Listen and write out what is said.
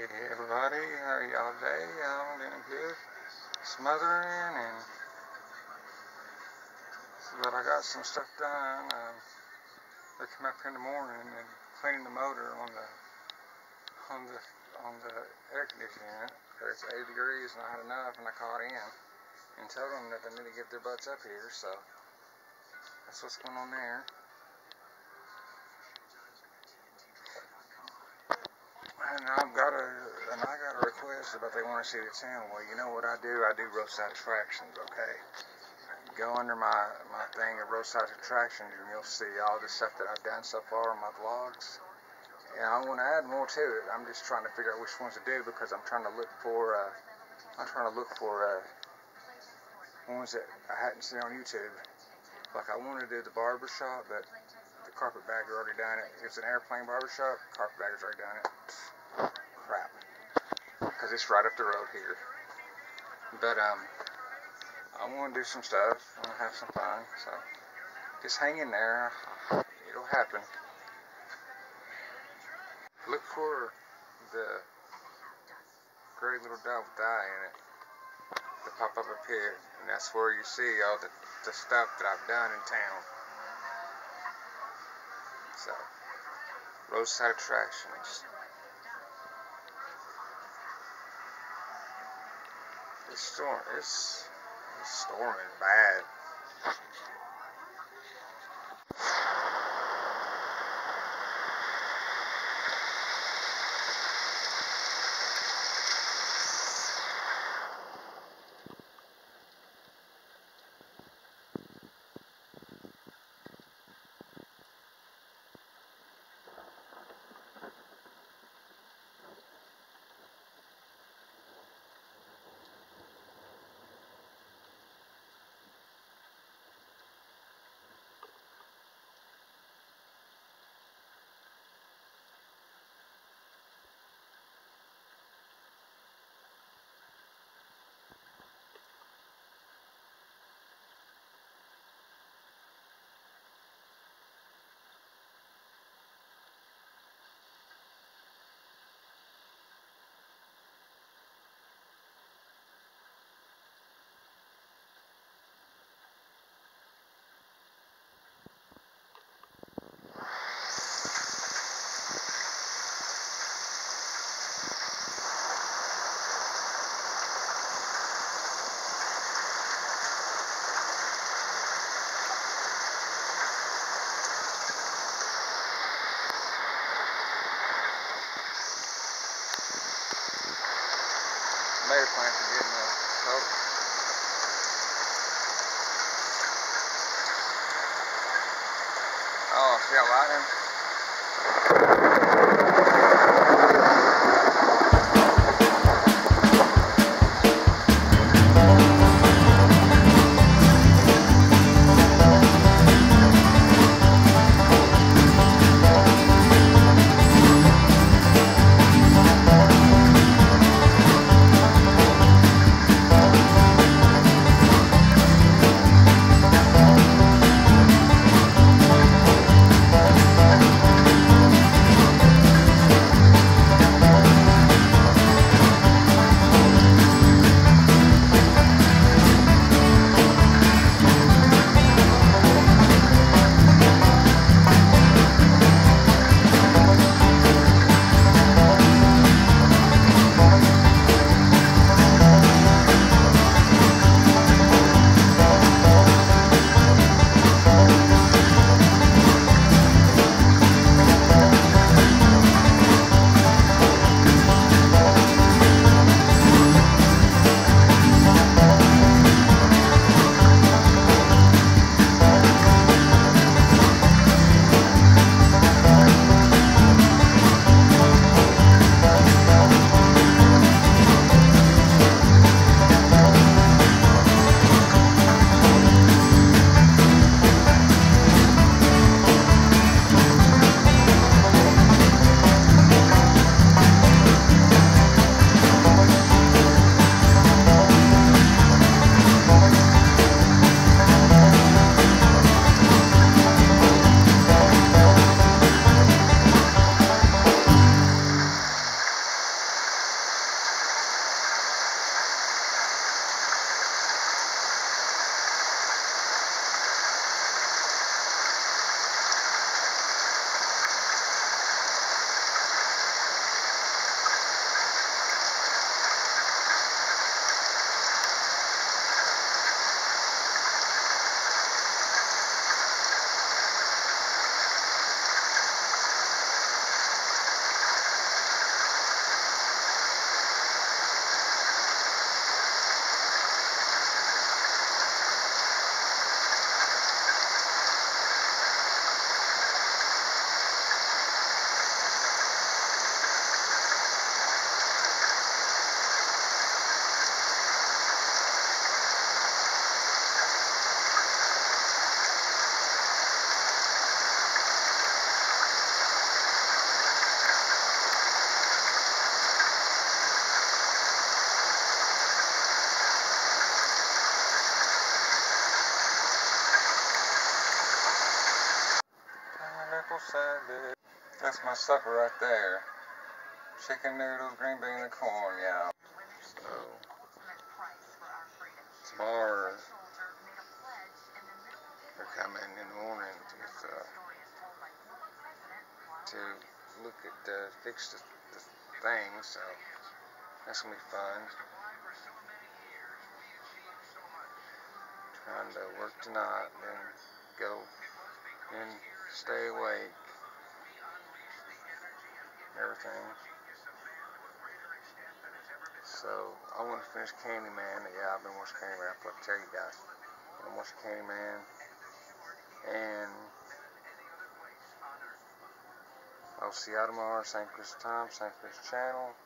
Hey everybody, how are y'all today? I'm doing good. Smothering but I got some stuff done. They come up here in the morning and cleaning the motor on the air conditioning because it's 80 degrees and I had enough, and I called in and told them that they need to get their butts up here. So that's what's going on there. And I got a request about they want to see the town. Well, you know what I do? I do roadside attractions, okay? Go under my thing of roadside attractions and you'll see all the stuff that I've done so far on my vlogs. And I want to add more to it. I'm just trying to figure out which ones to do because I'm trying to look for ones that I hadn't seen on YouTube. Like I want to do the barber shop, but the carpetbagger already done it. It's an airplane barbershop. Carpetbagger's already done it. Crap. Because it's right up the road here. But I want to do some stuff. I want to have some fun. So just hang in there. It'll happen. Look for the gray little dot with the eye in it to pop up here, and that's where you see all the stuff that I've done in town. So roadside attractions. It's storming bad. Tomato plants are getting coke. Oh, see that lighting? apple cider. That's my supper right there. Chicken noodles, green bean, and corn, yeah. So, tomorrow, they're coming in the morning to look at, fix the thing, so that's gonna be fun. Trying to work tonight, then go and stay awake. Everything. So, I want to finish Candyman. Yeah, I've been watching Candyman. I forgot to tell you guys. I'm watching Candyman. And I'll see y'all tomorrow. Same Chris time, same Chris channel.